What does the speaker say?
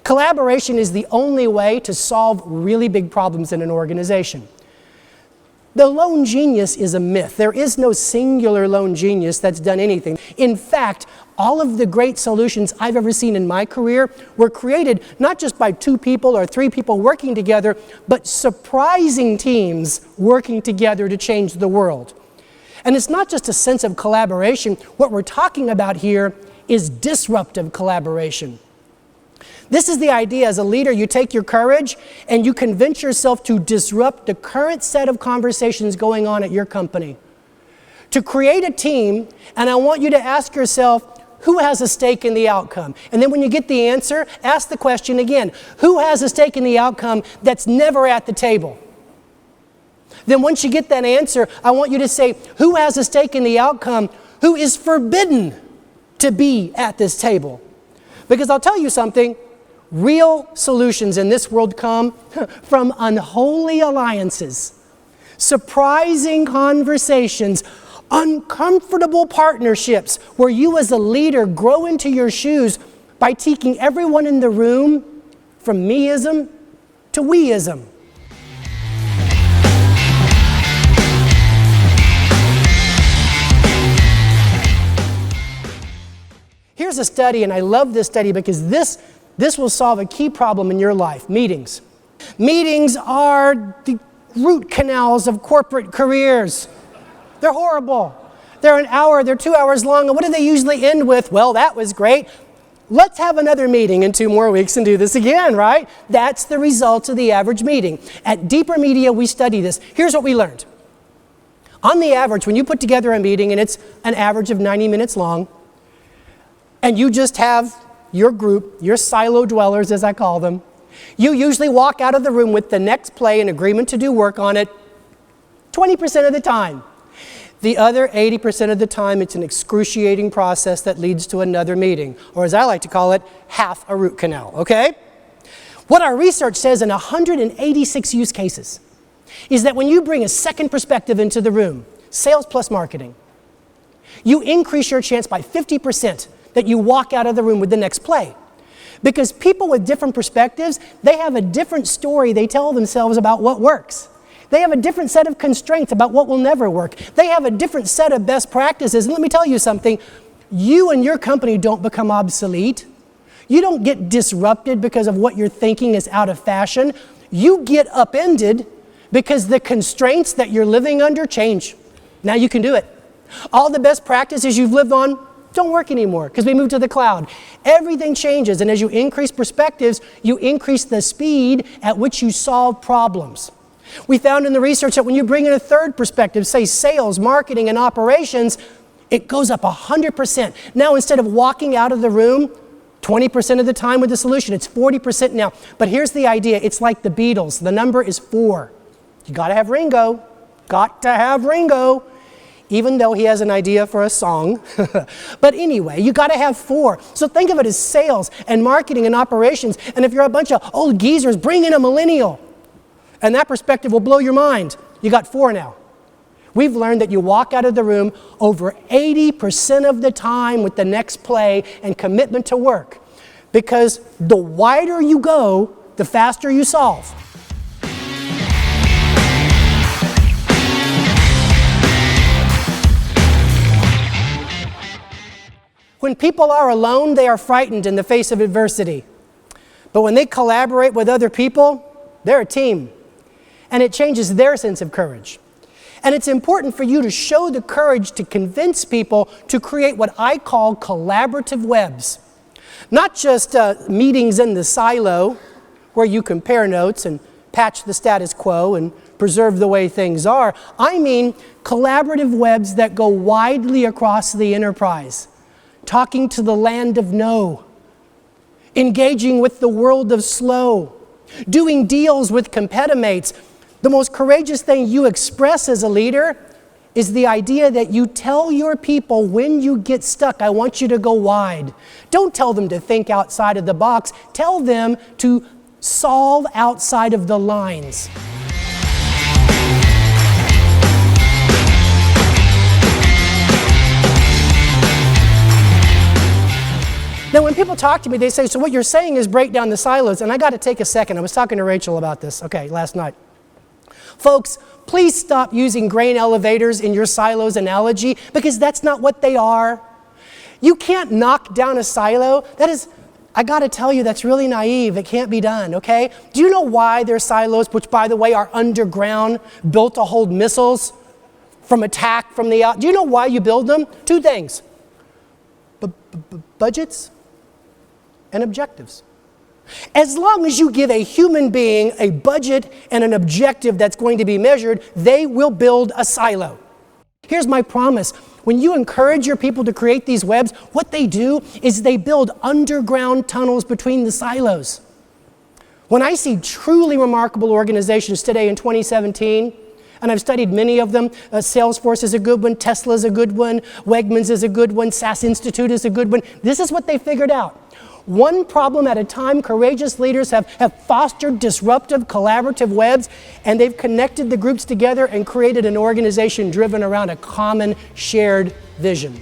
Collaboration is the only way to solve really big problems in an organization. The lone genius is a myth. There is no singular lone genius that's done anything. In fact, all of the great solutions I've ever seen in my career were created not just by 2 people or 3 people working together, but surprising teams working together to change the world. And it's not just a sense of collaboration. What we're talking about here is disruptive collaboration. This is the idea. As a leader, you take your courage and you convince yourself to disrupt the current set of conversations going on at your company. To create a team, and I want you to ask yourself, who has a stake in the outcome? And then when you get the answer, ask the question again. Who has a stake in the outcome that's never at the table? Then once you get that answer, I want you to say, who has a stake in the outcome who is forbidden to be at this table? Because I'll tell you something, real solutions in this world come from unholy alliances, surprising conversations, uncomfortable partnerships where you as a leader grow into your shoes by taking everyone in the room from meism to weism. Here's a study, and I love this study because this will solve a key problem in your life, meetings. Meetings are the root canals of corporate careers. They're horrible. They're an hour, they're 2 hours long, and what do they usually end with? Well, that was great. Let's have another meeting in 2 more weeks and do this again, right? That's the result of the average meeting. At Deeper Media, we study this. Here's what we learned. On the average, when you put together a meeting, and it's an average of 90 minutes long, and you just have your group, your silo dwellers, as I call them, you usually walk out of the room with the next play and agreement to do work on it 20% of the time. The other 80% of the time, it's an excruciating process that leads to another meeting, or as I like to call it, half a root canal, okay? What our research says in 186 use cases is that when you bring a second perspective into the room, sales plus marketing, you increase your chance by 50% that you walk out of the room with the next play. Because people with different perspectives, they have a different story they tell themselves about what works. They have a different set of constraints about what will never work. They have a different set of best practices. And let me tell you something, you and your company don't become obsolete. You don't get disrupted because of what you're thinking is out of fashion. You get upended because the constraints that you're living under change. Now you can do it. All the best practices you've lived on don't work anymore because we moved to the cloud. Everything changes, and as you increase perspectives, you increase the speed at which you solve problems. We found in the research that when you bring in a third perspective, say sales, marketing, and operations, it goes up 100%. Now, instead of walking out of the room 20% of the time with the solution, it's 40% now. But here's the idea. It's like the Beatles. The number is 4. You got to have Ringo. Got to have Ringo. Even though he has an idea for a song. But anyway, you got to have 4. So think of it as sales and marketing and operations. And if you're a bunch of old geezers, bring in a millennial. And that perspective will blow your mind. You got 4 now. We've learned that you walk out of the room over 80% of the time with the next play and commitment to work. Because the wider you go, the faster you solve. When people are alone, they are frightened in the face of adversity. But when they collaborate with other people, they're a team. And it changes their sense of courage. And it's important for you to show the courage to convince people to create what I call collaborative webs. Not just meetings in the silo where you compare notes and patch the status quo and preserve the way things are. I mean collaborative webs that go widely across the enterprise. Talking to the land of no, engaging with the world of slow, doing deals with competimates. The most courageous thing you express as a leader is the idea that you tell your people when you get stuck, I want you to go wide. Don't tell them to think outside of the box. Tell them to solve outside of the lines. Now, when people talk to me, they say, so what you're saying is break down the silos. And I got to take a second. I was talking to Rachel about this, last night. Folks, please stop using grain elevators in your silos analogy, because that's not what they are. You can't knock down a silo. That is, I got to tell you, that's really naive. It can't be done, okay? Do you know why their silos, which by the way are underground, built to hold missiles from attack from the out? Do you know why you build them? Two things. Budgets and objectives. As long as you give a human being a budget and an objective that's going to be measured, they will build a silo. Here's my promise. When you encourage your people to create these webs, what they do is they build underground tunnels between the silos. When I see truly remarkable organizations today in 2017, and I've studied many of them, Salesforce is a good one, Tesla is a good one, Wegmans is a good one, SAS Institute is a good one. This is what they figured out. One problem at a time, courageous leaders have fostered disruptive, collaborative webs, and they've connected the groups together and created an organization driven around a common shared vision.